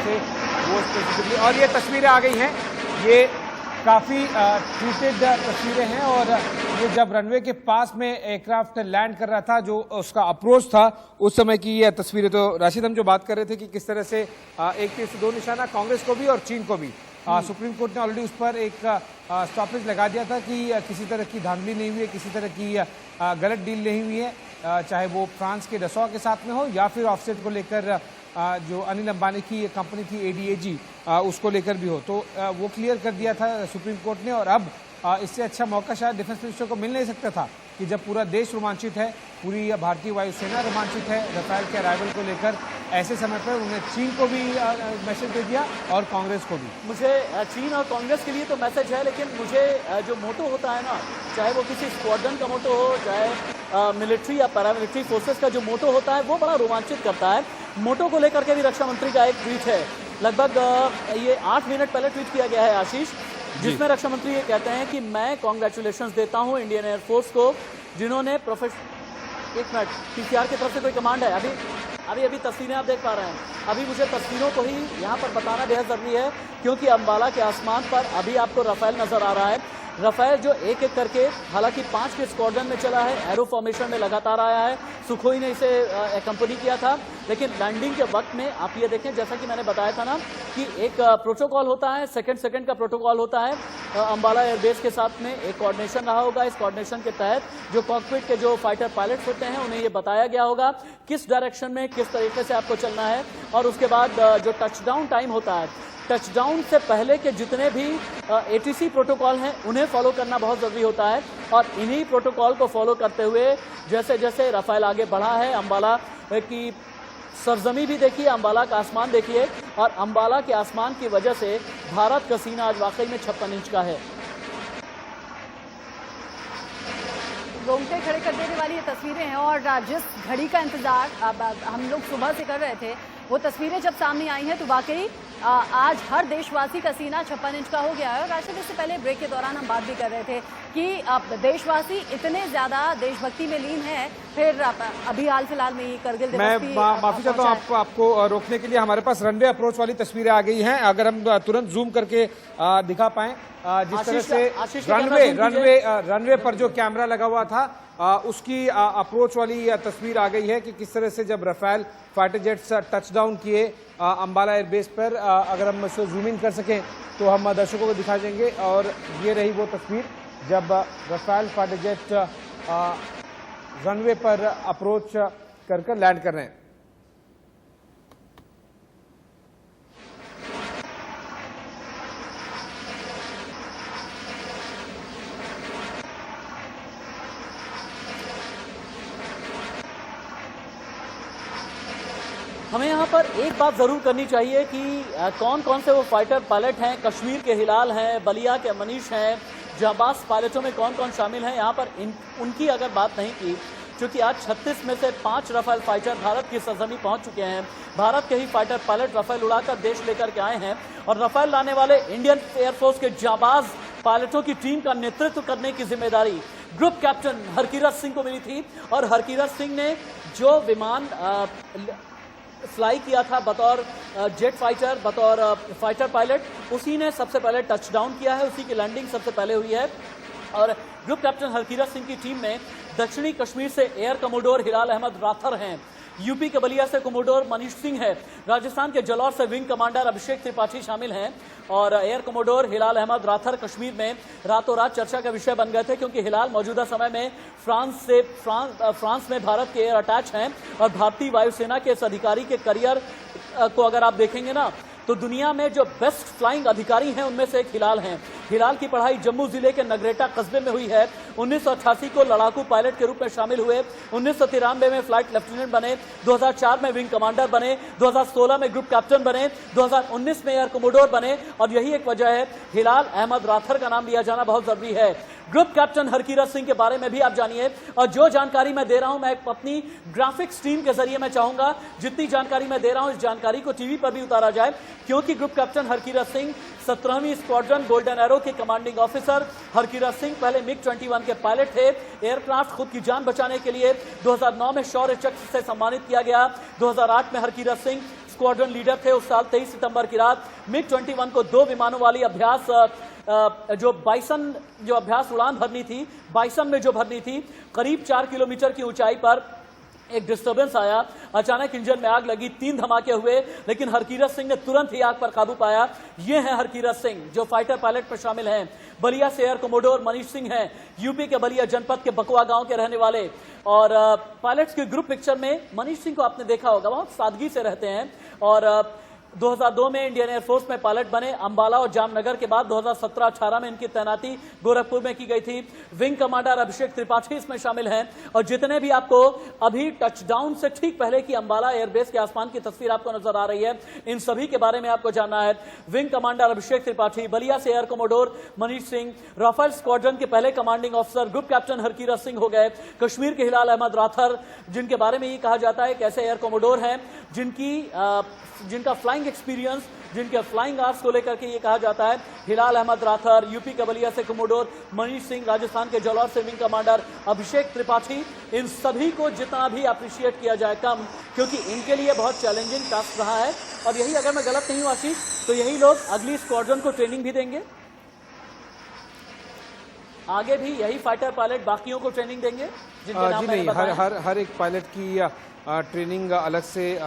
से वो स्पेसिफिकली। और ये तस्वीरें आ गई हैं, ये काफ़ी ट्रीटेड तस्वीरें हैं और ये जब रनवे के पास में एयरक्राफ्ट लैंड कर रहा था, जो उसका अप्रोच था उस समय की ये तस्वीरें। तो राशिद, हम जो बात कर रहे थे कि किस तरह से एक तीर से दो निशाना कांग्रेस को भी और चीन को भी। सुप्रीम कोर्ट ने ऑलरेडी उस पर एक स्टॉपेज लगा दिया था कि किसी तरह की धांधली नहीं हुई है, किसी तरह की गलत डील नहीं हुई है, चाहे वो फ्रांस के डसॉ के साथ में हो या फिर ऑफसेट को लेकर जो अनिल अंबानी की कंपनी थी ADAG उसको लेकर भी हो। तो वो क्लियर कर दिया था सुप्रीम कोर्ट ने। और अब इससे अच्छा मौका शायद डिफेंस मिनिस्टर को मिल नहीं सकता था कि जब पूरा देश रोमांचित है, पूरी भारतीय वायुसेना रोमांचित है रफाल के अराइवल को लेकर, ऐसे समय पर उन्हें चीन को भी मैसेज दे दिया और कांग्रेस को भी। मुझे चीन और कांग्रेस के लिए तो मैसेज है, लेकिन मुझे जो मोटो होता है ना, चाहे वो किसी स्क्वाड्रन का मोटो हो, चाहे मिलिट्री या पैरामिलिट्री फोर्सेस का जो मोटो होता है, वो बड़ा रोमांचित करता है। मोटो को लेकर के भी रक्षा मंत्री का एक ट्वीट है, लगभग ये 8 मिनट पहले ट्वीट किया गया है आशीष, जिसमें रक्षा मंत्री ये कहते हैं कि मैं कॉन्ग्रेचुलेशंस देता हूं इंडियन एयरफोर्स को, जिन्होंने एक मिनट, PCR की तरफ से कोई कमांड है। अभी तस्वीरें आप देख पा रहे हैं। अभी मुझे तस्वीरों को ही यहाँ पर बताना बेहद जरूरी है, क्योंकि अंबाला के आसमान पर अभी आपको राफेल नजर आ रहा है। राफेल जो एक एक करके, हालांकि 5 के स्क्वाड्रन में चला है, एरो फॉर्मेशन में लगातार आया है, सुखोई ने इसे एक्कम्पनी किया था, लेकिन लैंडिंग के वक्त में आप ये देखें, जैसा कि मैंने बताया था ना कि एक प्रोटोकॉल होता है, सेकंड का प्रोटोकॉल होता है अंबाला एयरबेस के साथ में, एक कोऑर्डिनेशन रहा होगा। इस कोऑर्डिनेशन के तहत जो कॉकपिट के जो फाइटर पायलट्स होते हैं, उन्हें ये बताया गया होगा किस डायरेक्शन में किस तरीके से आपको चलना है। और उसके बाद जो टचडाउन टाइम होता है, टचडाउन से पहले के जितने भी ATC प्रोटोकॉल हैं, उन्हें फॉलो करना बहुत ज़रूरी होता है। और इन्हीं प्रोटोकॉल को फॉलो करते हुए जैसे जैसे राफेल आगे बढ़ा है, अंबाला की सरजमी भी देखिए, अंबाला का आसमान देखिए, और अंबाला के आसमान की वजह से भारत का सीना आज वाकई में 56 इंच का है। रोंगटे खड़े कर देने वाली ये तस्वीरें हैं। और जिस घड़ी का इंतजार हम लोग सुबह से कर रहे थे, वो तस्वीरें जब सामने आई हैं तो वाकई आज हर देशवासी का सीना 56 इंच का हो गया है। और राशिद, इससे पहले ब्रेक के दौरान हम बात भी कर रहे थे कि अब देशवासी इतने ज्यादा देशभक्ति में लीन है, फिर अभी हाल फिलहाल में ही करगिल दिवस मैं भी माफी चाहता हूँ आपको रोकने के लिए। हमारे पास रनवे अप्रोच वाली तस्वीरें आ गई हैं, अगर हम तुरंत जूम करके दिखा पाएं, जिस तरह से रनवे पर जो कैमरा लगा हुआ था उसकी अप्रोच वाली तस्वीर आ गई है कि किस तरह से जब राफेल फाइटर जेट्स टचडाउन किए अंबाला एयरबेस पर। अगर हम इसे जूम इन कर सकें तो हम दर्शकों को दिखा देंगे। और ये रही वो तस्वीर जब राफेल फाइटर जेट रनवे पर अप्रोच कर लैंड कर रहे हैं। हमें यहाँ पर एक बात जरूर करनी चाहिए कि कौन कौन से वो फाइटर पायलट हैं। कश्मीर के हिलाल हैं, बलिया के मनीष हैं, जाबाज पायलटों में कौन कौन शामिल हैं, यहाँ पर उनकी अगर बात नहीं की, क्योंकि आज 36 में से 5 राफेल फाइटर भारत की सरजमी पहुंच चुके हैं। भारत के ही फाइटर पायलट राफेल उड़ाकर देश लेकर के आए हैं, और राफेल लाने वाले इंडियन एयरफोर्स के जाबाज पायलटों की टीम का नेतृत्व करने की जिम्मेदारी ग्रुप कैप्टन हरकीरत सिंह को मिली थी। और हरकीरत सिंह ने जो विमान फ्लाई किया था बतौर जेट फाइटर, बतौर फाइटर पायलट, उसी ने सबसे पहले टचडाउन किया है, उसी की लैंडिंग सबसे पहले हुई है। और ग्रुप कैप्टन हरकीरत सिंह की टीम में दक्षिणी कश्मीर से एयर कमोडोर हिलाल अहमद राथर हैं, यूपी के बलिया से कमोडोर मनीष सिंह है, राजस्थान के जलौर से विंग कमांडर अभिषेक त्रिपाठी शामिल हैं। और एयर कमोडोर हिलाल अहमद राथर कश्मीर में रातों रात चर्चा का विषय बन गए थे, क्योंकि हिलाल मौजूदा समय में फ्रांस में भारत के एयर अटैच हैं। और भारतीय वायुसेना के इस अधिकारी के करियर को अगर आप देखेंगे ना, तो दुनिया में जो बेस्ट फ्लाइंग अधिकारी हैं उनमें से एक हिलाल हैं। हिलाल की पढ़ाई जम्मू जिले के नगरेटा कस्बे में हुई है। 1988 को लड़ाकू पायलट के रूप में शामिल हुए, 1993 में फ्लाइट लेफ्टिनेंट बने, 2004 में विंग कमांडर बने, 2016 में ग्रुप कैप्टन बने, 2019 में एयर कमोडोर बने। और यही एक वजह है हिलाल अहमद राथर का नाम लिया जाना बहुत जरूरी है। ग्रुप कैप्टन हरकीरत सिंह के बारे में भी आप जानिए। और जो जानकारी मैं दे रहा हूं, मैं अपनी ग्राफिक्स टीम के जरिए मैं चाहूंगा जितनी जानकारी मैं दे रहा हूं, इस जानकारी को टीवी पर भी उतारा जाए, क्योंकि ग्रुप कैप्टन हरकीरत सिंह 17वीं स्क्वाड्रन गोल्डन एरो के कमांडिंग ऑफिसर। हरकीरत सिंह पहले MiG-21 के पायलट थे। एयरक्राफ्ट खुद की जान बचाने के लिए 2009 में शौर्य चक्र से सम्मानित किया गया। 2008 में हरकीरत सिंह स्क्वाड्रन लीडर थे उस साल 23 सितंबर की रात MiG-21 को 2 विमानों वाली अभ्यास जो बाइसन जो अभ्यास उड़ान भरनी थी, बाइसन में जो भरनी थी, करीब 4 किलोमीटर की ऊंचाई पर एक डिस्टर्बेंस आया। अचानक इंजन में आग लगी, 3 धमाके हुए, लेकिन हरकीरत सिंह ने तुरंत ही आग पर काबू पाया। ये हैं हरकीरत सिंह जो फाइटर पायलट पर शामिल हैं। बलिया से एयर कमोडोर मनीष सिंह हैं, यूपी के बलिया जनपद के बकवा गांव के रहने वाले। और पायलट्स की ग्रुप पिक्चर में मनीष सिंह को आपने देखा होगा, बहुत सादगी से रहते हैं। और 2002 में इंडियन एयरफोर्स में पायलट बने। अंबाला और जामनगर के बाद 2017-18 में इनकी तैनाती गोरखपुर में की गई थी। विंग कमांडर अभिषेक त्रिपाठी इसमें शामिल हैं। और जितने भी आपको अभी टचडाउन से ठीक पहले की अंबाला एयरबेस के आसमान की तस्वीर आपको नजर आ रही है, इन सभी के बारे में आपको जानना है। विंग कमांडर अभिषेक त्रिपाठी, बलिया से air commodore Manish Singh, Rafale squadron के पहले commanding officer group captain Harkirat Singh हो गए। कश्मीर के हिलाल अहमद राथर, जिनके बारे में ये कहा जाता है कि ऐसे एयर कमोडोर हैं जिनका फ्लाइंग एक्सपीरियंस, जिनके फ्लाइंग आर्ट्स को लेकर के ये कहा जाता है। हिलाल अहमद राथर, यूपी के बलिया से कमोडोर मनीष सिंह, राजस्थान के जलौर से विंग कमांडर अभिषेक त्रिपाठी, इन सभी को जितना भी अप्रिशिएट किया जाए कम, क्योंकि इनके लिए बहुत चैलेंजिंग टास्क रहा है। और यही, अगर मैं गलत नहीं हूं आशीष, तो यही लोग अगली स्क्वाड्रन को ट्रेनिंग भी देंगे, आगे भी यही फाइटर पायलट बाकियों को ट्रेनिंग देंगे। जी नहीं, हर एक पायलट की ट्रेनिंग अलग से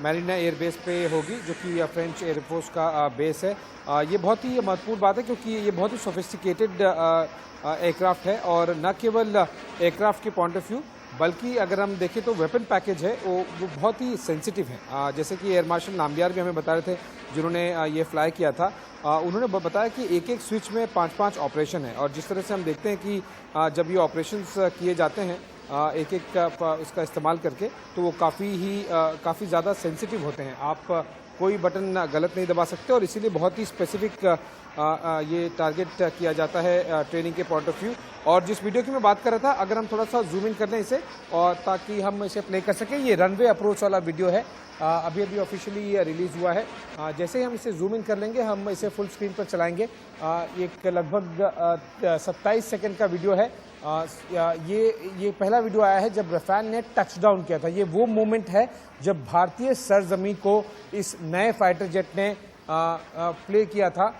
मैरीना एयरबेस पे होगी, जो कि फ्रेंच एयरफोर्स का बेस है। ये बहुत ही महत्वपूर्ण बात है, क्योंकि ये बहुत ही सोफिस्टिकेटेड एयरक्राफ्ट है। और न केवल एयरक्राफ्ट के पॉइंट ऑफ व्यू, बल्कि अगर हम देखें तो वेपन पैकेज है वो बहुत ही सेंसिटिव है। जैसे कि एयर मार्शल नाम्बियार भी हमें बता रहे थे, जिन्होंने ये फ्लाई किया था। उन्होंने बताया कि एक एक स्विच में 5-5 ऑपरेशन है। और जिस तरह से हम देखते हैं कि जब ये ऑपरेशंस किए जाते हैं एक एक इसका इस्तेमाल करके, तो वो काफ़ी ज़्यादा सेंसिटिव होते हैं। आप कोई बटन गलत नहीं दबा सकते, और इसीलिए बहुत ही स्पेसिफिक ये टारगेट किया जाता है ट्रेनिंग के पॉइंट ऑफ व्यू। और जिस वीडियो की मैं बात कर रहा था, अगर हम थोड़ा सा जूम इन कर लें इसे, और ताकि हम इसे प्ले कर सकें, ये रनवे अप्रोच वाला वीडियो है, अभी ऑफिशियली रिलीज़ हुआ है। जैसे ही हम इसे जूम इन कर लेंगे, हम इसे फुल स्क्रीन पर चलाएंगे। एक लगभग 27 सेकंड का वीडियो है। ये पहला वीडियो आया है जब रफाल ने टचडाउन किया था। ये वो मोमेंट है जब भारतीय सरजमीं को इस नए फाइटर जेट ने प्ले किया था,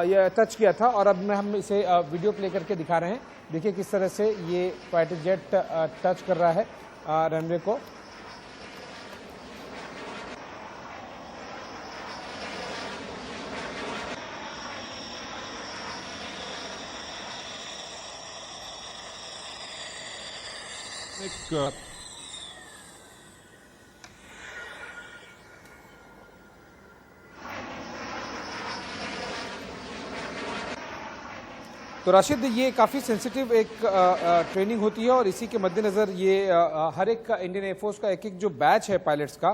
या टच किया था। और अब हम इसे वीडियो प्ले करके दिखा रहे हैं। देखिए किस तरह से ये फाइटर जेट टच कर रहा है रनवे को। तो राशिद, ये काफ़ी सेंसिटिव एक ट्रेनिंग होती है, और इसी के मद्देनज़र ये हर एक इंडियन एयरफोर्स का एक जो बैच है पायलट्स का,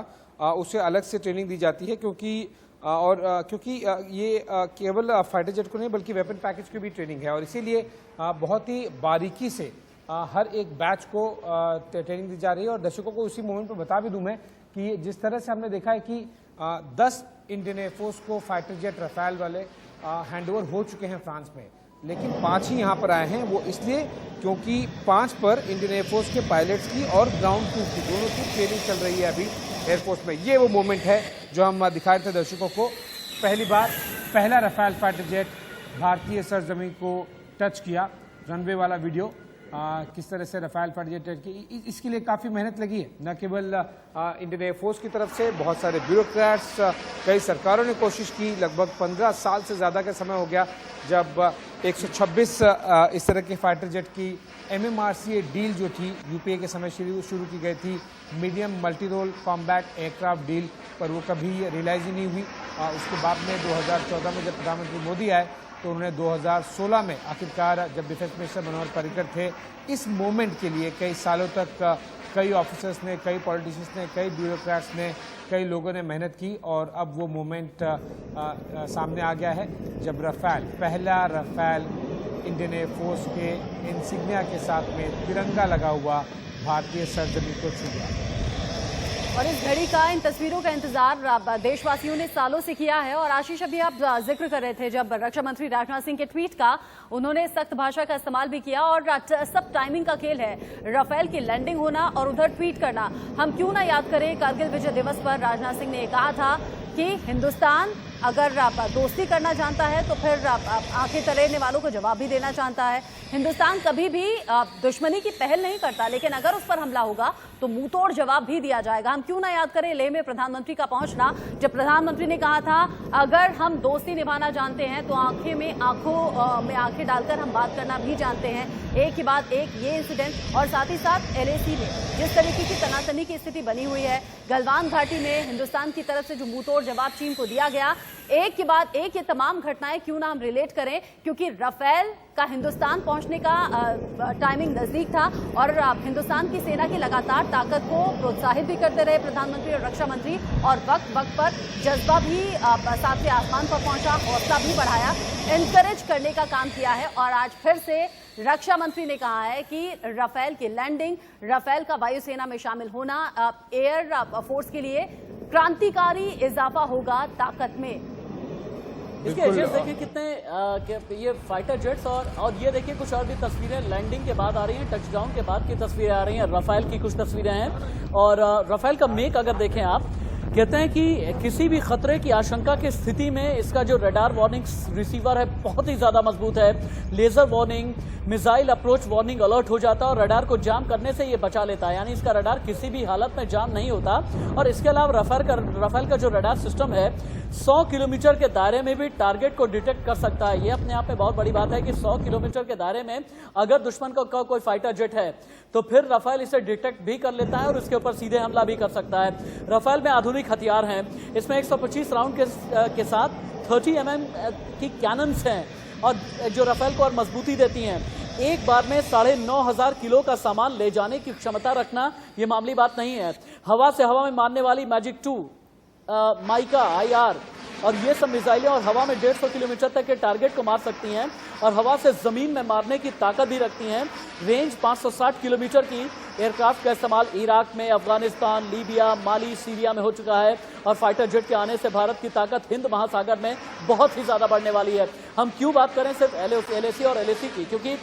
उसे अलग से ट्रेनिंग दी जाती है। क्योंकि ये केवल फाइटर जेट को नहीं, बल्कि वेपन पैकेज की भी ट्रेनिंग है। और इसीलिए बहुत ही बारीकी से हर एक बैच को ट्रेनिंग दी जा रही है। और दर्शकों को उसी मोमेंट पर बता भी दूं मैं कि जिस तरह से हमने देखा है कि 10 इंडियन एयरफोर्स को फाइटर जेट रफाल वाले हैंडओवर हो चुके हैं फ्रांस में, लेकिन 5 ही यहाँ पर आए हैं। वो इसलिए क्योंकि 5 पर इंडियन एयरफोर्स के पायलट्स की और ग्राउंड क्रू की, दोनों की ट्रेनिंग चल रही है अभी एयरफोर्स में। ये वो मोमेंट है जो हम दिखा रहे थे दर्शकों को। पहली बार पहला रफाल फाइटर जेट भारतीय सरजमीं को टच किया, रनवे वाला वीडियो। किस तरह से रफाल फाइटर जेट की, इसके लिए काफ़ी मेहनत लगी है, न केवल इंडियन एयरफोर्स की तरफ से, बहुत सारे ब्यूरोक्रेट्स, कई सरकारों ने कोशिश की। लगभग 15 साल से ज़्यादा का समय हो गया जब 126 इस तरह के फाइटर जेट की MMRCA डील जो थी UPA के समय शुरू की गई थी, medium multi role combat aircraft deal, पर वो कभी रियलाइज ही नहीं हुई। उसके बाद में 2014 में जब प्रधानमंत्री मोदी आए, तो उन्होंने 2016 में आखिरकार, जब डिफेंस मिनिस्टर मनोहर पर्रिकर थे, इस मोमेंट के लिए कई सालों तक कई ऑफिसर्स ने, कई पॉलिटिशियंस ने, कई ब्यूरोक्रेट्स ने, कई लोगों ने मेहनत की। और अब वो मोमेंट सामने आ गया है जब पहला रफाल इंडियन एयरफोर्स के इंसिग्निया के साथ में तिरंगा लगा हुआ भारतीय सरजमीं को छू गया। और इस घड़ी का, इन तस्वीरों का इंतजार देशवासियों ने सालों से किया है। और आशीष, अभी आप जिक्र कर रहे थे जब रक्षा मंत्री राजनाथ सिंह के ट्वीट का, उन्होंने सख्त भाषा का इस्तेमाल भी किया। और सब टाइमिंग का खेल है, राफेल की लैंडिंग होना और उधर ट्वीट करना। हम क्यों ना याद करें, कारगिल विजय दिवस पर राजनाथ सिंह ने कहा था कि हिंदुस्तान अगर दोस्ती करना जानता है तो फिर आंखें तरेने वालों को जवाब भी देना चाहता है। हिंदुस्तान कभी भी दुश्मनी की पहल नहीं करता, लेकिन अगर उस पर हमला होगा तो मुंह तोड़ जवाब भी दिया जाएगा। हम क्यों ना याद करें लेह में प्रधानमंत्री का पहुंचना, जब प्रधानमंत्री ने कहा था अगर हम दोस्ती निभाना जानते हैं तो आंखों में आंखें डालकर हम बात करना भी जानते हैं। एक के बाद एक ये इंसिडेंट, और साथ ही साथ LAC में जिस तरीके की तनातनी की स्थिति बनी हुई है, गलवान घाटी में हिंदुस्तान की तरफ से जो मुंहतोड़ जवाब चीन को दिया गया, एक के बाद एक ये तमाम घटनाएं क्यों ना हम रिलेट करें, क्योंकि राफेल का हिंदुस्तान पहुंचने का टाइमिंग नजदीक था। और हिंदुस्तान की सेना की लगातार ताकत को प्रोत्साहित भी करते रहे प्रधानमंत्री और रक्षा मंत्री, और वक्त वक्त पर जज्बा भी सातवें आसमान पर पहुंचा, हौसला भी बढ़ाया, एनकरेज करने का काम किया है। और आज फिर से रक्षा मंत्री ने कहा है कि राफेल की लैंडिंग, राफेल का वायुसेना में शामिल होना एयर फोर्स के लिए क्रांतिकारी इजाफा होगा ताकत में। इसके एजेंट्स देखिए कितने ये फाइटर जेट्स, और ये देखिए कुछ और भी तस्वीरें लैंडिंग के बाद आ रही हैं, टचडाउन के बाद की तस्वीरें आ रही हैं। राफेल की कुछ तस्वीरें हैं, और राफेल का मेक अगर देखें आप, कहते हैं कि किसी भी खतरे की आशंका की स्थिति में इसका जो रडार वार्निंग रिसीवर है बहुत ही ज्यादा मजबूत है। Laser warning, missile approach warning alert हो जाता है और रडार को जाम करने से ये बचा लेता है, यानी इसका रडार किसी भी हालत में जाम नहीं होता। और इसके अलावा राफेल का जो रडार सिस्टम है 100 किलोमीटर के दायरे में भी टारगेट को डिटेक्ट कर सकता है। ये अपने आप में बहुत बड़ी बात है कि 100 किलोमीटर के दायरे में अगर दुश्मन का कोई फाइटर जेट है तो फिर राफेल इसे डिटेक्ट भी कर लेता है और उसके ऊपर सीधे हमला भी कर सकता है। राफेल में आधुनिक हथियार हैं, इसमें 125 राउंड के साथ 30 mm की कैनन्स हैं, और जो राफेल को और मजबूती देती हैं। एक बार में 9,500 किलो का सामान ले जाने की क्षमता रखना ये मामूली बात नहीं है। हवा से हवा में मारने वाली मैजिक 2 माइका IR और ये सब मिसाइलें और हवा में 150 किलोमीटर तक के टारगेट को मार सकती हैं, और हवा से जमीन में मारने की ताकत भी रखती हैं। रेंज 560 किलोमीटर की एयरक्राफ्ट का इस्तेमाल इराक में, अफगानिस्तान, लीबिया, माली, सीरिया में हो चुका है, और फाइटर जेट के आने से भारत की ताकत हिंद महासागर में बहुत ही ज्यादा बढ़ने वाली है। हम क्यों बात करें सिर्फ LAC और LAC की, क्योंकि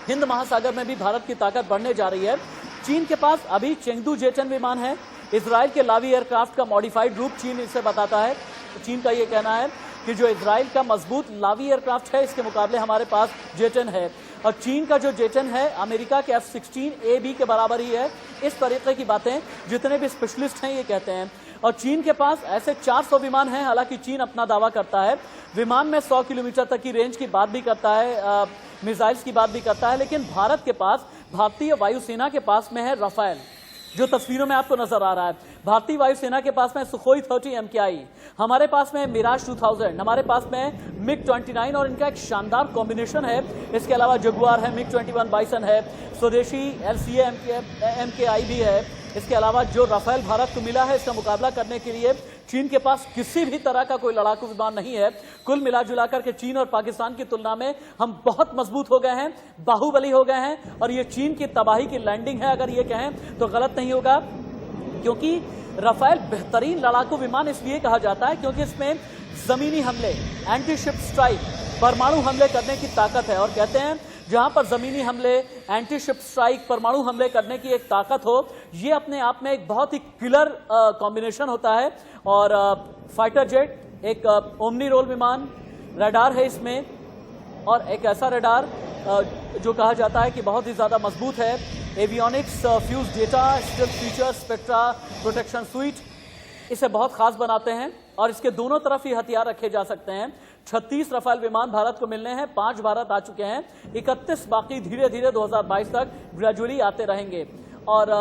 हिंद महासागर में भी भारत की ताकत बढ़ने जा रही है। चीन के पास अभी चेंगडू J-10 विमान है, इजराइल के लावी एयरक्राफ्ट का मॉडिफाइड रूप चीन इसे बताता है। चीन का ये कहना है कि जो इजराइल का मजबूत लावी एयरक्राफ्ट है इसके मुकाबले हमारे पास J-10 है, और चीन का जो J-10 है अमेरिका के F-16A/B के बराबर ही है। इस तरीके की बातें जितने भी स्पेशलिस्ट हैं ये कहते हैं। और चीन के पास ऐसे 400 विमान हैं, हालांकि चीन अपना दावा करता है विमान में 100 किलोमीटर तक की रेंज की बात भी करता है, मिसाइल्स की बात भी करता है, लेकिन भारत के पास, भारतीय वायुसेना के पास में है राफेल, जो तस्वीरों में आपको नजर आ रहा है। भारतीय वायुसेना के पास में सुखोई 30 MKI, हमारे पास में मिराज 2000, हमारे पास में MiG-29, और इनका एक शानदार कॉम्बिनेशन है। इसके अलावा जगुआर है, MiG-21 बाइसन है, स्वदेशी LCA MKI भी है। इसके अलावा जो राफेल भारत को मिला है इसका मुकाबला करने के लिए चीन के पास किसी भी तरह का कोई लड़ाकू विमान नहीं है। कुल मिला जुलाकर के चीन और पाकिस्तान की तुलना में हम बहुत मजबूत हो गए हैं, बाहुबली हो गए हैं, और ये चीन की तबाही की लैंडिंग है अगर ये कहें तो गलत नहीं होगा, क्योंकि राफेल बेहतरीन लड़ाकू विमान इसलिए कहा जाता है क्योंकि इसमें जमीनी हमले, एंटी शिप स्ट्राइक, परमाणु हमले करने की ताकत है। और कहते हैं जहां पर जमीनी हमले, एंटी शिप स्ट्राइक, परमाणु हमले करने की एक ताकत हो, ये अपने आप में एक बहुत ही किलर कॉम्बिनेशन होता है। और फाइटर जेट एक ओमनी रोल विमान, रडार है इसमें, और एक ऐसा रडार जो कहा जाता है कि बहुत ही ज्यादा मजबूत है। Avionics, fuse data, still feature, spectra, protection sweet इसे बहुत खास बनाते हैं, और इसके दोनों तरफ ही हथियार रखे जा सकते हैं। 36 राफेल विमान भारत को मिलने हैं, 5 भारत आ चुके हैं, 31 बाकी धीरे धीरे 2022 तक ग्रेजुअली आते रहेंगे। और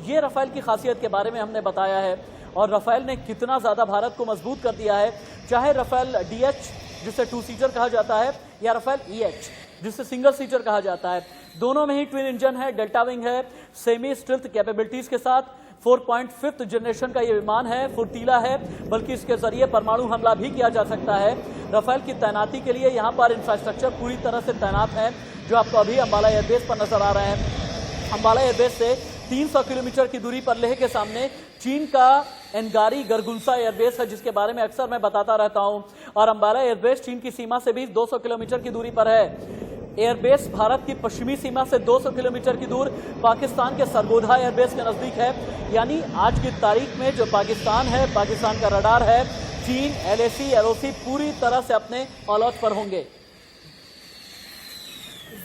ये राफेल की खासियत के बारे में हमने बताया है, और राफेल ने कितना ज्यादा भारत को मजबूत कर दिया है, चाहे राफेल DH जिसे 2 सीटर कहा जाता है, या राफेल EH जिसे सिंगल सीटर कहा जाता है। दोनों में ही ट्विन इंजन है, डेल्टा विंग है, सेमी स्टिल्थ कैपेबिलिटीज के साथ 4.5th जनरेशन का ये विमान है, फुर्तीला है, बल्कि इसके जरिए परमाणु हमला भी किया जा सकता है। राफेल की तैनाती के लिए यहाँ पर इंफ्रास्ट्रक्चर पूरी तरह से तैनात है, जो आपको अभी अंबाला एयरबेस पर नजर आ रहे हैं। अंबाला एयरबेस से 300 किलोमीटर की दूरी पर लेह के सामने चीन का एनगारी गरगुंसा एयरबेस है, जिसके बारे में अक्सर मैं बताता रहता हूं। और अंबाला एयरबेस चीन की सीमा से भी 200 किलोमीटर की दूरी पर है। एयरबेस भारत की पश्चिमी सीमा से 200 किलोमीटर की दूर पाकिस्तान के सरगोधा एयरबेस के नजदीक है। यानी आज की तारीख में जो पाकिस्तान है, पाकिस्तान का रडार है, चीन, LAC, LOC पूरी तरह से अपने ऑल आउट पर होंगे।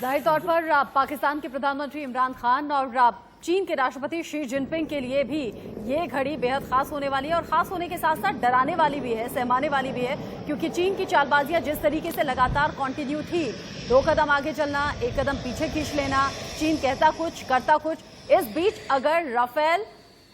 जाहिर तौर पर पाकिस्तान के प्रधानमंत्री इमरान खान और चीन के राष्ट्रपति शी जिनपिंग के लिए भी ये घड़ी बेहद खास होने वाली है, और खास होने के साथ साथ डराने वाली भी है, सहमाने वाली भी है, क्योंकि चीन की चालबाजियां जिस तरीके से लगातार कंटिन्यू थी, 2 कदम आगे चलना, 1 कदम पीछे खींच लेना, चीन कहता कुछ करता कुछ। इस बीच अगर राफेल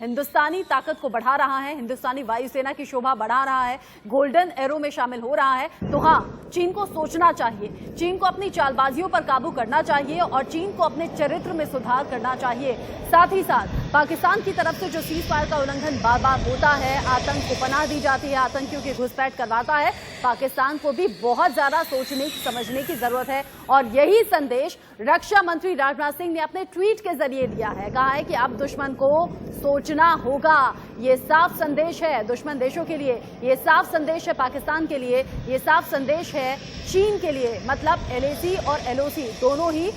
हिंदुस्तानी ताकत को बढ़ा रहा है, हिंदुस्तानी वायुसेना की शोभा बढ़ा रहा है, गोल्डन एरो में शामिल हो रहा है, तो हाँ, चीन को सोचना चाहिए, चीन को अपनी चालबाजियों पर काबू करना चाहिए और चीन को अपने चरित्र में सुधार करना चाहिए। साथ ही साथ पाकिस्तान की तरफ से जो सीज फायर का उल्लंघन बार बार होता है, आतंक को पनाह दी जाती है, आतंकियों की घुसपैठ करवाता है, पाकिस्तान को भी बहुत ज्यादा सोचने समझने की जरूरत है। और यही संदेश रक्षा मंत्री राजनाथ सिंह ने अपने ट्वीट के जरिए दिया है। कहा है कि अब दुश्मन को सोचना होगा। ये साफ संदेश है दुश्मन देशों के लिए, ये साफ संदेश है पाकिस्तान के लिए, ये साफ संदेश है चीन के लिए। मतलब LAC और LOC दोनों ही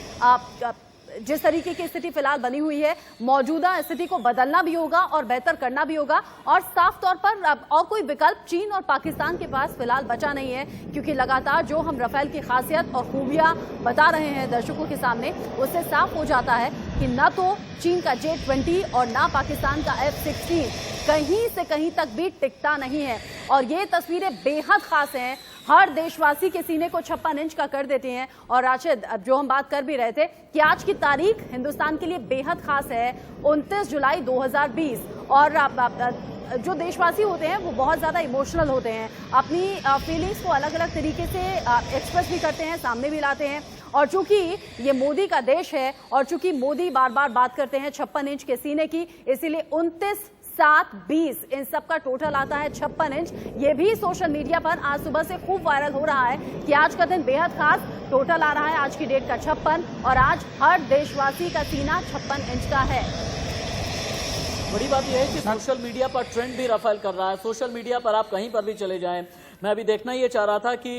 जिस तरीके की स्थिति फिलहाल बनी हुई है, मौजूदा स्थिति को बदलना भी होगा और बेहतर करना भी होगा। और साफ तौर पर अब और कोई विकल्प चीन और पाकिस्तान के पास फिलहाल बचा नहीं है, क्योंकि लगातार जो हम राफेल की खासियत और खूबियां बता रहे हैं दर्शकों के सामने, उससे साफ हो जाता है कि न तो चीन का J-20 और ना पाकिस्तान का F-16 कहीं से कहीं तक भी टिकता नहीं है। और ये तस्वीरें बेहद खास हैं, हर देशवासी के सीने को 56 इंच का कर देती हैं। और राशिद, अब जो हम बात कर भी रहे थे कि आज की तारीख हिंदुस्तान के लिए बेहद खास है, 29 जुलाई 2020। और जो देशवासी होते हैं वो बहुत ज़्यादा इमोशनल होते हैं, अपनी फीलिंग्स को अलग अलग तरीके से एक्सप्रेस भी करते हैं, सामने भी लाते हैं। और चूंकि ये मोदी का देश है और चूंकि मोदी बार बार बात करते हैं 56 इंच के सीने की, इसीलिए 29, 7, 20 इन सब का टोटल आता है 56 इंच। ये भी सोशल मीडिया पर आज सुबह से खूब वायरल हो रहा है कि आज का दिन बेहद खास, टोटल आ रहा है आज की डेट का 56, और आज हर देशवासी का सीना 56 इंच का है। बड़ी बात यह है कि सोशल मीडिया पर ट्रेंड भी राफेल कर रहा है। सोशल मीडिया पर आप कहीं पर भी चले जाएं, मैं अभी देखना ये चाह रहा था कि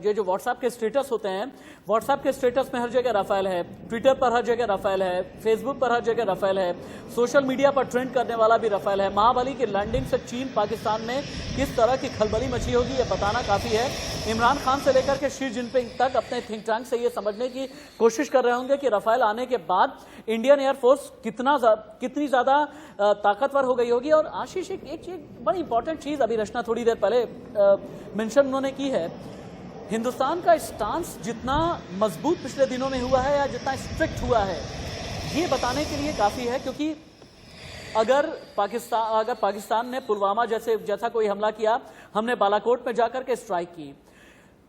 ये जो व्हाट्सएप के स्टेटस होते हैं, व्हाट्सएप के स्टेटस में हर जगह राफेल है, ट्विटर पर हर जगह राफेल है, फेसबुक पर हर जगह राफेल है, सोशल मीडिया पर ट्रेंड करने वाला भी राफेल है। महाबली की लैंडिंग से चीन पाकिस्तान में किस तरह की खलबली मची होगी ये बताना काफ़ी है। इमरान खान से लेकर के शी जिनपिंग तक अपने थिंक टैंक से ये समझने की कोशिश कर रहे होंगे कि राफेल आने के बाद इंडियन एयरफोर्स कितनी ज़्यादा ताकतवर हो गई होगी। और आशीष, एक चीज़ बड़ी इंपॉर्टेंट चीज़ अभी रचना थोड़ी देर पहले मेंशन उन्होंने की है, हिंदुस्तान का स्टांस जितना मजबूत पिछले दिनों में हुआ है या जितना स्ट्रिक्ट हुआ है, ये बताने के लिए काफ़ी है। क्योंकि अगर पाकिस्तान ने पुलवामा जैसा कोई हमला किया, हमने बालाकोट में जाकर के स्ट्राइक की,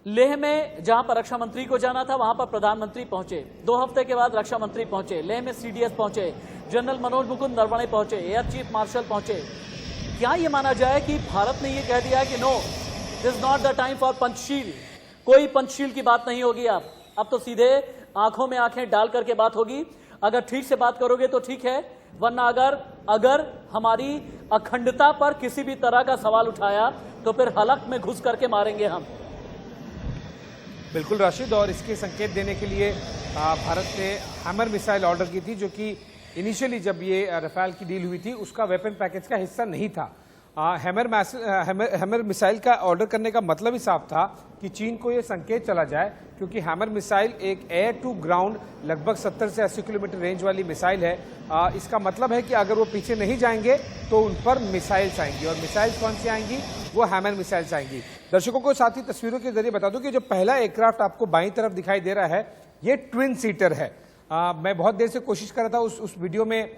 लेह में जहां पर रक्षा मंत्री को जाना था वहां पर प्रधानमंत्री पहुंचे, 2 हफ्ते के बाद रक्षा मंत्री पहुंचे, लेह में CDS पहुंचे, जनरल मनोज मुकुंद नरवणे पहुंचे, एयर चीफ मार्शल पहुंचे। क्या ये माना जाए कि भारत ने ये कह दिया कि no, this is not the time for Panchsheel, कोई पंचशील की बात नहीं होगी, अब तो सीधे आंखों में आंखें डाल करके बात होगी, अगर ठीक से बात करोगे तो ठीक है, वरना अगर हमारी अखंडता पर किसी भी तरह का सवाल उठाया तो फिर हलक में घुस करके मारेंगे हम। बिल्कुल राशिद, और इसके संकेत देने के लिए भारत ने हैमर मिसाइल ऑर्डर की थी, जो कि इनिशियली जब ये राफेल की डील हुई थी उसका वेपन पैकेज का हिस्सा नहीं था। हैमर मिसाइल का ऑर्डर करने का मतलब ही साफ था कि चीन को ये संकेत चला जाए, क्योंकि हैमर मिसाइल एक एयर टू ग्राउंड लगभग 70 से 80 किलोमीटर रेंज वाली मिसाइल है। इसका मतलब है कि अगर वो पीछे नहीं जाएंगे तो उन पर मिसाइल्स आएंगी, और मिसाइल्स कौन सी आएंगी, वो हैमर मिसाइल्स आएंगी। दर्शकों को साथ ही तस्वीरों के जरिए बता दूं कि जो पहला एयरक्राफ्ट आपको बाईं तरफ दिखाई दे रहा है, ये ट्विन सीटर है। मैं बहुत देर से कोशिश कर रहा था उस वीडियो में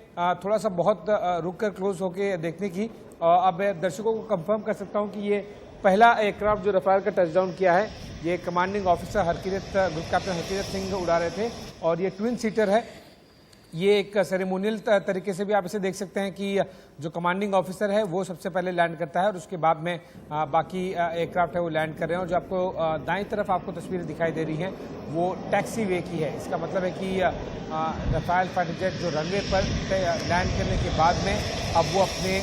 थोड़ा सा बहुत रुक कर क्लोज होके देखने की। अब दर्शकों को कंफर्म कर सकता हूं कि ये पहला एयरक्राफ्ट जो राफेल का टचडाउन किया है, ये commanding officer group captain Harkirat Singh उड़ा रहे थे, और ये ट्विन सीटर है। ये एक सेरेमोनियल तरीके से भी आप इसे देख सकते हैं कि जो कमांडिंग ऑफिसर है वो सबसे पहले लैंड करता है और उसके बाद में बाकी एयरक्राफ्ट है वो लैंड कर रहे हैं। और जो आपको दाईं तरफ आपको तस्वीरें दिखाई दे रही हैं वो टैक्सी वे की है। इसका मतलब है कि रफाल फाइटर जेट जो रनवे पर लैंड करने के बाद में अब वो अपने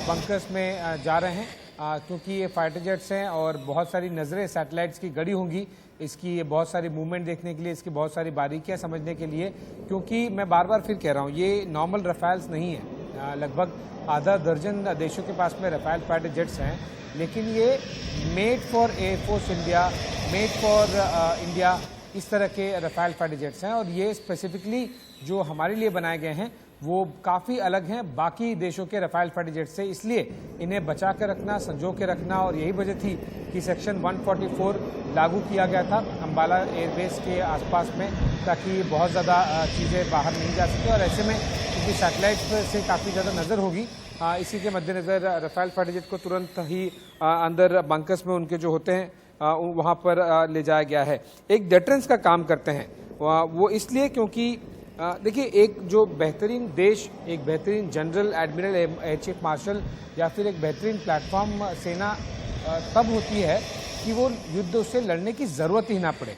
बंकर्स में जा रहे हैं, क्योंकि ये फाइटर जेट्स हैं और बहुत सारी नज़रें सैटेलाइट्स की गड़ी होंगी इसकी बहुत सारी मूवमेंट देखने के लिए, इसकी बहुत सारी बारीकियां समझने के लिए। क्योंकि मैं बार बार फिर कह रहा हूँ ये नॉर्मल रफाल्स नहीं है। लगभग आधा दर्जन देशों के पास में रफाल फाइटर जेट्स हैं, लेकिन ये made for air force India, made for India, इस तरह के रफाल फाइटर जेट्स हैं। और ये स्पेसिफिकली जो हमारे लिए बनाए गए हैं वो काफ़ी अलग हैं बाकी देशों के रफाल फाइटर जेट से, इसलिए इन्हें बचा कर रखना, संजो के रखना, और यही वजह थी कि सेक्शन 144 लागू किया गया था अम्बाला एयरबेस के आसपास में, ताकि बहुत ज़्यादा चीज़ें बाहर नहीं जा सकें। और ऐसे में क्योंकि सैटेलाइट से काफ़ी ज़्यादा नज़र होगी, इसी के मद्देनज़र रफाल फाइटर जेट को तुरंत ही अंदर बंकर्स में उनके जो होते हैं वहाँ पर ले जाया गया है। एक डेटरेंस का काम करते हैं वो इसलिए क्योंकि देखिए एक जो बेहतरीन देश, एक बेहतरीन general, admiral, air chief marshal या फिर एक बेहतरीन प्लेटफॉर्म सेना तब होती है कि वो युद्ध उससे लड़ने की ज़रूरत ही ना पड़े।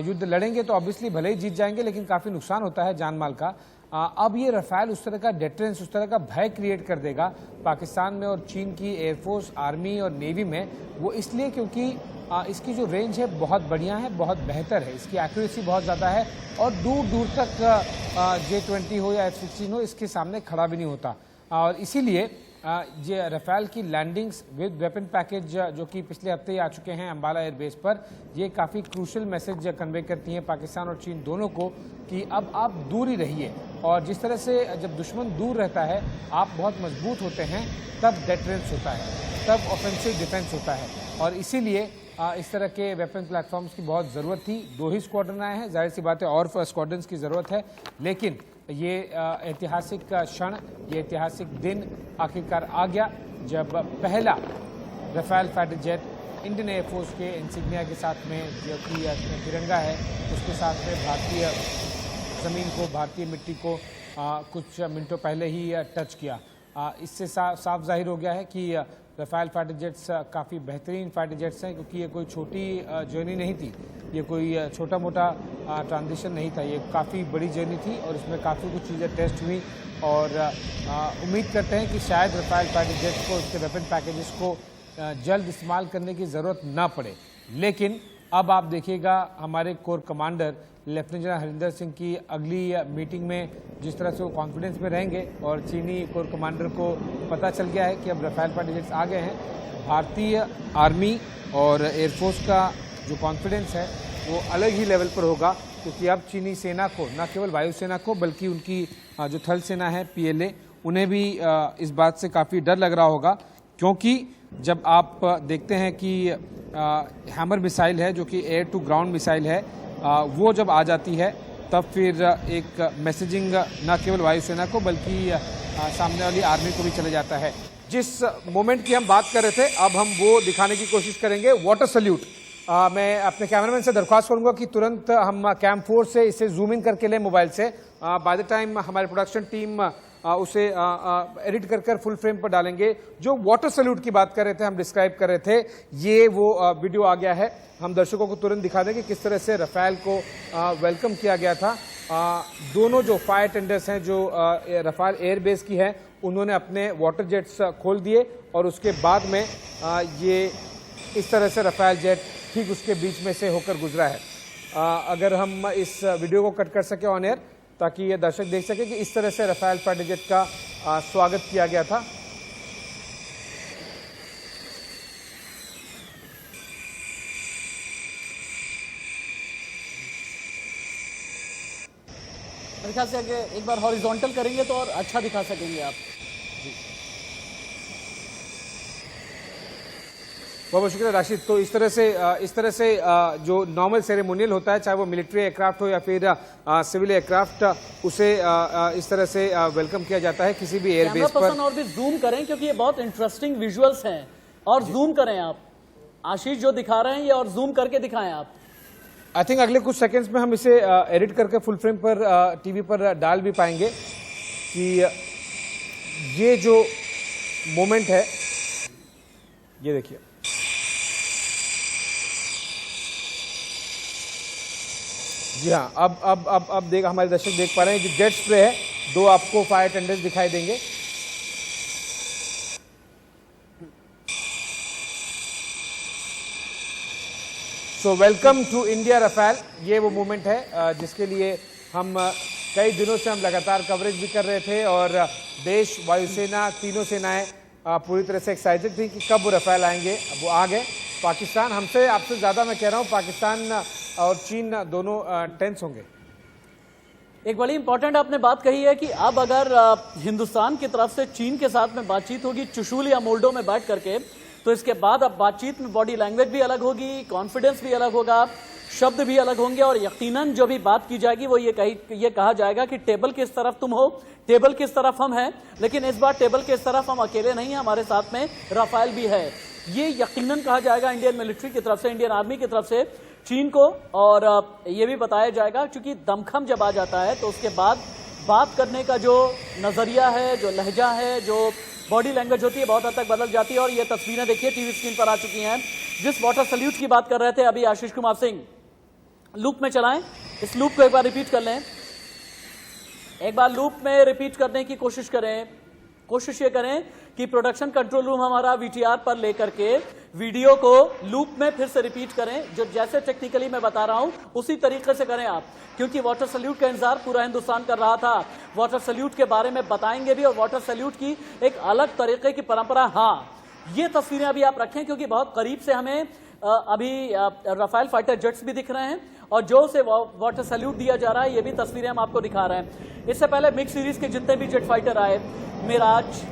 युद्ध लड़ेंगे तो ऑब्वियसली भले ही जीत जाएंगे, लेकिन काफ़ी नुकसान होता है जान माल का। अब ये रफाल उस तरह का डेटरेंस, उस तरह का भय क्रिएट कर देगा पाकिस्तान में और चीन की एयरफोर्स, आर्मी और नेवी में। वो इसलिए क्योंकि इसकी जो रेंज है बहुत बढ़िया है, बहुत बेहतर है, इसकी एक्यूरेसी बहुत ज़्यादा है और दूर दूर तक J-20 हो या F-16 हो इसके सामने खड़ा भी नहीं होता। और इसीलिए ये रफाल की लैंडिंग्स विद वेपन पैकेज जो कि पिछले हफ्ते ही आ चुके हैं अम्बाला एयरबेस पर, ये काफ़ी क्रूशल मैसेज कन्वे करती हैं पाकिस्तान और चीन दोनों को कि अब आप दूर ही रहिए। और जिस तरह से जब दुश्मन दूर रहता है आप बहुत मजबूत होते हैं, तब डेटरेंस होता है, तब ऑफेंसिव डिफेंस होता है। और इसीलिए इस तरह के वेपन प्लेटफॉर्म्स की बहुत ज़रूरत थी। 2 ही स्क्वाड्रन आए हैं, जाहिर सी बात है और स्क्वाड्रन्स की ज़रूरत है, लेकिन ये ऐतिहासिक क्षण, ये ऐतिहासिक दिन आखिरकार आ गया जब पहला Rafale fighter jet Indian air force के इंसिग्निया के साथ में, जो कि तिरंगा है, उसके साथ में भारतीय ज़मीन को, भारतीय मिट्टी को कुछ मिनटों पहले ही टच किया। इससे साफ जाहिर हो गया है कि रफाल फाइटर जेट्स काफ़ी बेहतरीन फाइटर जेट्स हैं, क्योंकि ये कोई छोटी जर्नी नहीं थी, ये कोई छोटा मोटा ट्रांजिशन नहीं था, ये काफ़ी बड़ी जर्नी थी और इसमें काफ़ी कुछ चीज़ें टेस्ट हुई। और उम्मीद करते हैं कि शायद रफाल फाइटर जेट्स को, उसके वेपन पैकेजेस को जल्द इस्तेमाल करने की ज़रूरत ना पड़े। लेकिन अब आप देखिएगा हमारे core commander lieutenant general Harinder Singh की अगली मीटिंग में जिस तरह से वो कॉन्फिडेंस में रहेंगे, और चीनी कोर कमांडर को पता चल गया है कि अब रफाल फाइटर जेट्स आ गए हैं। भारतीय आर्मी और एयरफोर्स का जो कॉन्फिडेंस है वो अलग ही लेवल पर होगा, क्योंकि अब चीनी सेना को, न केवल वायुसेना को बल्कि उनकी जो थल सेना है PLA, उन्हें भी इस बात से काफ़ी डर लग रहा होगा। क्योंकि जब आप देखते हैं कि हैमर मिसाइल है जो कि एयर टू ग्राउंड मिसाइल है, वो जब आ जाती है तब फिर एक मैसेजिंग न केवल वायुसेना को बल्कि सामने वाली आर्मी को भी चले जाता है। जिस मोमेंट की हम बात कर रहे थे अब हम वो दिखाने की कोशिश करेंगे, वाटर सल्यूट। मैं अपने कैमरामैन से दरख्वास्त करूंगा कि तुरंत हम कैम 4 से इसे जूम इन करके लें मोबाइल से। बाय द टाइम हमारी प्रोडक्शन टीम उसे एडिट कर फुल फ्रेम पर डालेंगे। जो वाटर सल्यूट की बात कर रहे थे, हम डिस्क्राइब कर रहे थे, ये वो वीडियो आ गया है। हम दर्शकों को तुरंत दिखा देंगे किस तरह से रफाल को वेलकम किया गया था। दोनों जो फायर टेंडर्स हैं जो रफाल एयरबेस की है, उन्होंने अपने वाटर जेट्स खोल दिए और उसके बाद में ये इस तरह से रफाल जेट ठीक उसके बीच में से होकर गुजरा है। अगर हम इस वीडियो को कट कर सके ऑन एयर, ताकि ये दर्शक देख सके कि इस तरह से रफाल फाइटर जेट का स्वागत किया गया था। मेरे ख्याल से अगर एक बार हॉरिजॉन्टल करेंगे तो और अच्छा दिखा सकेंगे आप। बहुत बहुत शुक्रिया राशिद। तो इस तरह से जो नॉर्मल सेरेमोनियल होता है, चाहे वो मिलिट्री एयरक्राफ्ट हो या फिर सिविल एयरक्राफ्ट, उसे इस तरह से वेलकम किया जाता है किसी भी एयरबेस पर। और भी जूम करें क्योंकि ये बहुत इंटरेस्टिंग विजुअल्स हैं, और जूम करें आप। आशीष जो दिखा रहे हैं ये और जूम करके दिखाएं आप। आई थिंक अगले कुछ सेकंड्स में हम इसे एडिट करके फुल फ्रेम पर टीवी पर डाल भी पाएंगे कि ये जो मोमेंट है, ये देखिए, जी हाँ, अब देख हमारे दर्शक देख पा रहे हैं कि जेट स्प्रे है, 2 आपको फायर टेंडर्स दिखाई देंगे। So welcome to India Rafale, ये वो मोमेंट है जिसके लिए हम कई दिनों से हम लगातार कवरेज भी कर रहे थे और देश, वायुसेना, तीनों सेनाएं पूरी तरह से एक्साइटेड थी कि कब वो रफाल आएंगे। वो आ गए। पाकिस्तान हमसे, आपसे ज़्यादा मैं कह रहा हूँ, पाकिस्तान और चीन दोनों टेंस होंगे। एक बड़ी इंपॉर्टेंट आपने बात कही है कि अब अगर हिंदुस्तान की तरफ से चीन के साथ में बातचीत होगी चुशूल या मोल्डो में बैठ करके, तो इसके बाद अब बातचीत में बॉडी लैंग्वेज भी अलग होगी, कॉन्फिडेंस भी अलग होगा, शब्द भी अलग होंगे और यकीनन जो भी बात की जाएगी वो ये कहा जाएगा कि टेबल किस तरफ तुम हो, टेबल किस तरफ हम हैं। लेकिन इस बार टेबल किस तरफ हम अकेले नहीं हैं, हमारे साथ में राफेल भी है। ये यकीनन कहा जाएगा इंडियन मिलिट्री की तरफ से, इंडियन आर्मी की तरफ से चीन को। और ये भी बताया जाएगा क्योंकि दमखम जब आ जाता है तो उसके बाद बात करने का जो नजरिया है, जो लहजा है, जो बॉडी लैंग्वेज होती है, बहुत हद तक बदल जाती है। और ये तस्वीरें देखिए टीवी स्क्रीन पर आ चुकी हैं। जिस वाटर सल्यूट की बात कर रहे थे अभी आशीष कुमार सिंह, लूप में चलाएं, इस लूप को एक बार रिपीट कर लें, एक बार लूप में रिपीट करने की कोशिश करें। कोशिश ये करें कि प्रोडक्शन कंट्रोल रूम हमारा वीटीआर पर लेकर के वीडियो को लूप में फिर से रिपीट करें, जो जैसे टेक्निकली मैं बता रहा हूं उसी तरीके से करें आप, क्योंकि वाटर सल्यूट का इंतजार पूरा हिंदुस्तान कर रहा था। वाटर सल्यूट के बारे में बताएंगे भी और वाटर सल्यूट की एक अलग तरीके की परंपरा। हाँ, ये तस्वीरें अभी आप रखें क्योंकि बहुत करीब से हमें अभी राफेल फाइटर जेट्स भी दिख रहे हैं और जो से वाटर सल्यूट दिया जा रहा है, ये भी तस्वीरें हम आपको दिखा रहे हैं। इससे पहले मिक्स सीरीज के जितने भी जेट फाइटर आए, मिराज,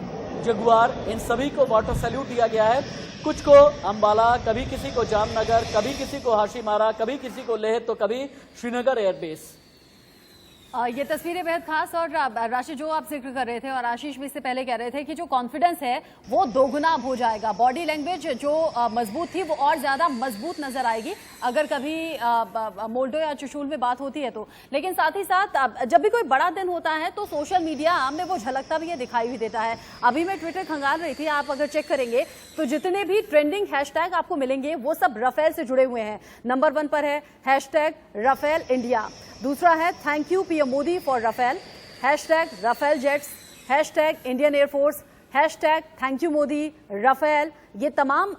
जगुआर, इन सभी को वाटर सल्यूट दिया गया है। कुछ को अंबाला, कभी किसी को जामनगर, कभी किसी को हाशीमारा, कभी किसी को लेह, तो कभी श्रीनगर एयरबेस। ये तस्वीरें बेहद खास। और राशि, जो आप जिक्र कर रहे थे और आशीष भी इससे पहले कह रहे थे कि जो कॉन्फिडेंस है वो दोगुना हो जाएगा। बॉडी लैंग्वेज जो मजबूत थी वो और ज्यादा मजबूत नजर आएगी अगर कभी मोल्डो या चुशूल में बात होती है तो। लेकिन साथ ही साथ जब भी कोई बड़ा दिन होता है तो सोशल मीडिया में वो झलकता भी है, दिखाई भी देता है। अभी मैं ट्विटर खंगाल रही थी, आप अगर चेक करेंगे तो जितने भी ट्रेंडिंग हैशटैग आपको मिलेंगे वो सब राफेल से जुड़े हुए हैं। नंबर 1 पर है हैशटैग राफेल इंडिया, दूसरा है thank you PM Modi for Rafale, hashtag Rafale jets, hashtag Indian air force, hashtag thank you Modi Rafale. ये तमाम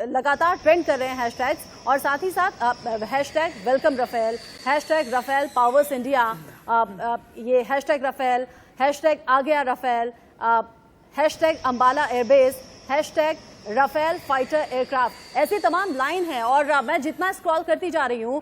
लगातार ट्रेंड कर रहे हैं हैशटैग्स। और साथ ही साथ hashtag welcome Rafale, hashtag Rafale powers India, ये हैशटैग राफेल, हैशटैग आ गया Rafale, hashtag Ambala airbase, hashtag Rafale fighter aircraft. ऐसी तमाम लाइन है और मैं जितना स्क्रॉल करती जा रही हूँ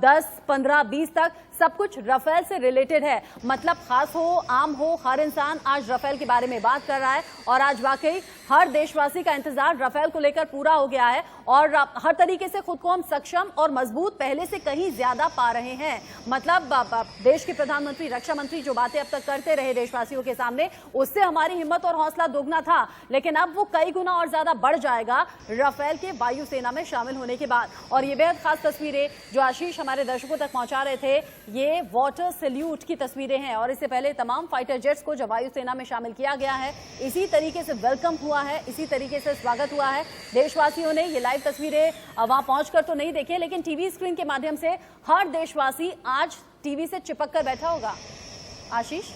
10, 15, 20 तक सब कुछ राफेल से रिलेटेड है। मतलब खास हो, आम हो, हर इंसान आज राफेल के बारे में बात कर रहा है और आज वाकई हर देशवासी का इंतजार राफेल को लेकर पूरा हो गया है और हर तरीके से खुद को हम सक्षम और मजबूत पहले से कहीं ज्यादा पा रहे हैं। मतलब देश के प्रधानमंत्री, रक्षा मंत्री जो बातें अब तक करते रहे देशवासियों के सामने, उससे हमारी हिम्मत और हौसला दोगुना था, लेकिन अब वो कई गुना और ज्यादा बढ़ जाएगा राफेल के वायुसेना में शामिल होने के बाद। और ये बेहद खास तस्वीरें जो आशीष हमारे दर्शकों तक पहुंचा रहे थे, ये वाटर सैल्यूट की तस्वीरें हैं। और इससे पहले तमाम फाइटर जेट्स को जब वायुसेना में शामिल किया गया है, इसी तरीके से वेलकम हुआ है, इसी तरीके से स्वागत हुआ है। देशवासियों ने ये लाइव तस्वीरें वहां पहुंचकर तो नहीं देखी, लेकिन टीवी स्क्रीन के माध्यम से हर देशवासी आज टीवी से चिपक कर बैठा होगा। आशीष,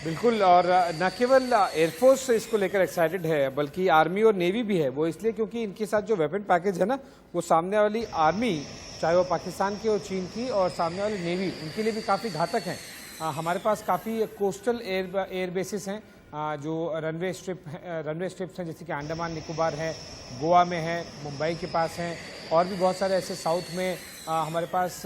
बिल्कुल। और न केवल एयरफोर्स इसको लेकर एक्साइटेड है बल्कि आर्मी और नेवी भी है। वो इसलिए क्योंकि इनके साथ जो वेपन पैकेज है ना, वो सामने वाली आर्मी, चाहे वो पाकिस्तान की हो, चीन की, और सामने वाली नेवी, उनके लिए भी काफ़ी घातक हैं। हमारे पास काफ़ी कोस्टल एयर बेसिस हैं जो रनवे स्ट्रिप्स हैं, जैसे कि अंडमान निकोबार है, गोवा में है, मुंबई के पास हैं, और भी बहुत सारे ऐसे साउथ में हमारे पास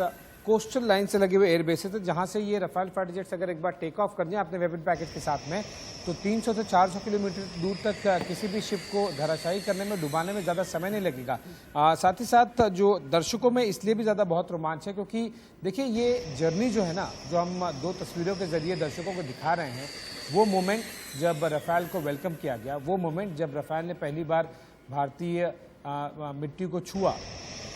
कोस्टल लाइन से लगे हुए एयर बेसिस है, जहां से ये राफेल फाइटर जेट्स अगर एक बार टेक ऑफ कर जाए अपने वेपन पैकेज के साथ में, तो 300 से 400 किलोमीटर दूर तक किसी भी शिप को धराशायी करने में, डुबाने में ज़्यादा समय नहीं लगेगा। साथ ही साथ जो दर्शकों में इसलिए भी ज़्यादा बहुत रोमांच है क्योंकि देखिए ये जर्नी जो है ना, जो हम 2 तस्वीरों के जरिए दर्शकों को दिखा रहे हैं, वो मोमेंट जब राफेल को वेलकम किया गया, वो मोमेंट जब राफेल ने पहली बार भारतीय मिट्टी को छुआ,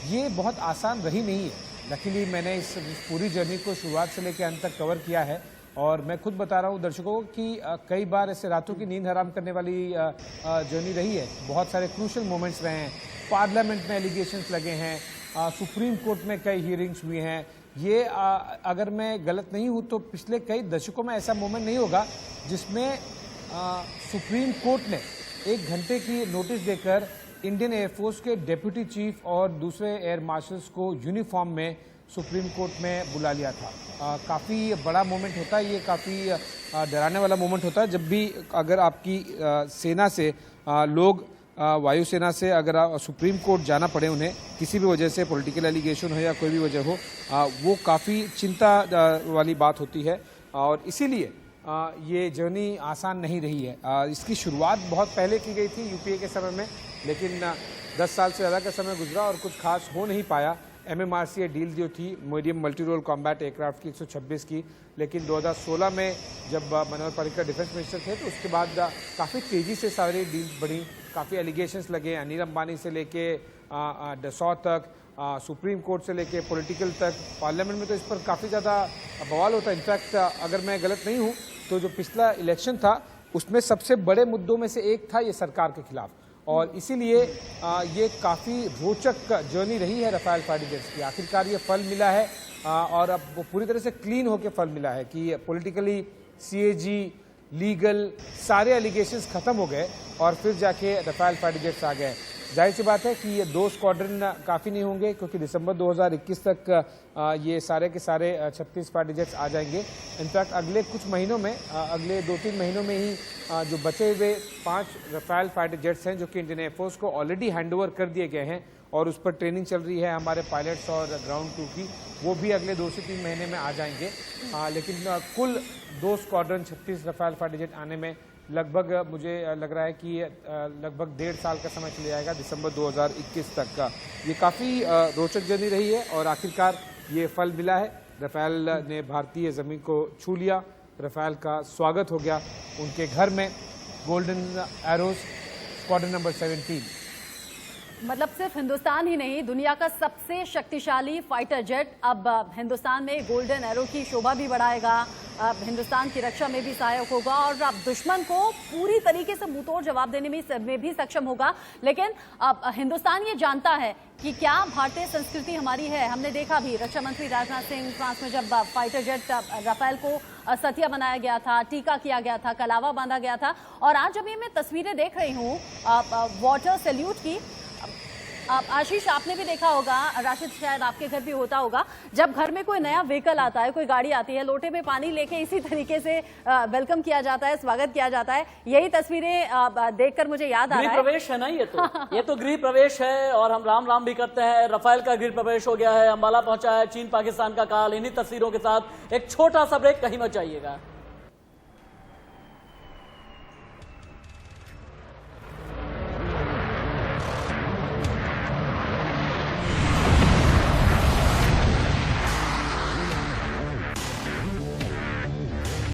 ये बहुत आसान रही नहीं है। लकीली मैंने इस पूरी जर्नी को शुरुआत से लेकर अंत तक कवर किया है और मैं खुद बता रहा हूँ दर्शकों को कि कई बार ऐसे रातों की नींद हराम करने वाली जर्नी रही है। बहुत सारे क्रूशल मोमेंट्स रहे हैं, पार्लियामेंट में एलिगेशंस लगे हैं, सुप्रीम कोर्ट में कई हियरिंग्स हुई हैं। ये अगर मैं गलत नहीं हूँ तो पिछले कई दशकों में ऐसा मोमेंट नहीं होगा जिसमें सुप्रीम कोर्ट ने 1 घंटे की नोटिस देकर इंडियन एयरफोर्स के डिप्टी चीफ और दूसरे एयर मार्शल्स को यूनिफॉर्म में सुप्रीम कोर्ट में बुला लिया था। काफ़ी बड़ा मोमेंट होता है ये, काफ़ी डराने वाला मोमेंट होता है जब भी अगर आपकी सेना से लोग वायुसेना से अगर सुप्रीम कोर्ट जाना पड़े उन्हें किसी भी वजह से, पॉलिटिकल एलिगेशन हो या कोई भी वजह हो, वो काफ़ी चिंता वाली बात होती है और इसीलिए ये जर्नी आसान नहीं रही है। इसकी शुरुआत बहुत पहले की गई थी यूपीए के समय में, लेकिन 10 साल से ज़्यादा का समय गुजरा और कुछ खास हो नहीं पाया। MMRCA डील जो थी medium multi role combat aircraft की 126 की, लेकिन 2016 में जब मनोहर पर्रिकर डिफेंस मिनिस्टर थे तो उसके बाद काफ़ी तेज़ी से सारी डील्स बढ़ी, काफ़ी एलिगेशंस लगे, अनिल अंबानी से लेके डसॉ तक, सुप्रीम कोर्ट से लेके पॉलिटिकल तक, पार्लियामेंट में तो इस पर काफ़ी ज़्यादा बवाल होता है। इनफैक्ट अगर मैं गलत नहीं हूँ तो जो पिछला इलेक्शन था उसमें सबसे बड़े मुद्दों में से एक था ये सरकार के खिलाफ और इसीलिए ये काफ़ी रोचक जर्नी रही है राफेल फाइटर जेट्स की। आखिरकार ये फल मिला है और अब वो पूरी तरह से क्लीन होकर फल मिला है कि पॉलिटिकली CAG लीगल सारे एलिगेशंस खत्म हो गए और फिर जाके राफेल फाइटर जेट्स आ गए। जाहिर सी बात है कि ये 2 स्क्वाड्रन काफ़ी नहीं होंगे क्योंकि दिसंबर 2021 तक ये सारे के सारे 36 फाइटर जेट्स आ जाएंगे। इनफैक्ट अगले कुछ महीनों में, अगले 2-3 महीनों में ही जो बचे हुए 5 राफेल फाइटर जेट्स हैं जो कि इंडियन एयरफोर्स को ऑलरेडी हैंडओवर कर दिए गए हैं और उस पर ट्रेनिंग चल रही है हमारे पायलट्स और ग्राउंड क्रू की, वो भी अगले 2 से 3 महीने में आ जाएंगे। लेकिन कुल 2 स्क्वाड्रन 36 राफेल फाइटर जेट आने में लगभग मुझे लग रहा है कि लगभग 1.5 साल का समय चले जाएगा, दिसंबर 2021 तक का। ये काफ़ी रोचक जर्नी रही है और आखिरकार ये फल मिला है। राफेल ने भारतीय ज़मीन को छू लिया, राफेल का स्वागत हो गया उनके घर में। गोल्डन एरोज स्क्वाड्रन नंबर 17, मतलब सिर्फ हिंदुस्तान ही नहीं, दुनिया का सबसे शक्तिशाली फाइटर जेट अब हिंदुस्तान में गोल्डन एरो की शोभा भी बढ़ाएगा, अब हिंदुस्तान की रक्षा में भी सहायक होगा और अब दुश्मन को पूरी तरीके से मुंहतोड़ जवाब देने में भी सक्षम होगा। लेकिन अब हिंदुस्तान ये जानता है कि क्या भारतीय संस्कृति हमारी है। हमने देखा भी रक्षा मंत्री राजनाथ सिंह फ्रांस में जब फाइटर जेट राफेल को सतिया बनाया गया था, टीका किया गया था, कलावा बांधा गया था और आज जब ये मैं तस्वीरें देख रही हूँ वाटर सैल्यूट की, आशीष आपने भी देखा होगा, राशिद शायद आपके घर भी होता होगा, जब घर में कोई नया व्हीकल आता है, कोई गाड़ी आती है, लोटे में पानी लेके इसी तरीके से वेलकम किया जाता है, स्वागत किया जाता है। यही तस्वीरें देखकर मुझे याद आ रहा है। गृह प्रवेश है ना ये तो गृह प्रवेश है और हम राम राम भी करते हैं। राफेल का गृह प्रवेश हो गया है, अंबाला पहुंचा है, चीन पाकिस्तान का काल। इन्हीं तस्वीरों के साथ एक छोटा सा ब्रेक, कहीं मत जाइएगा।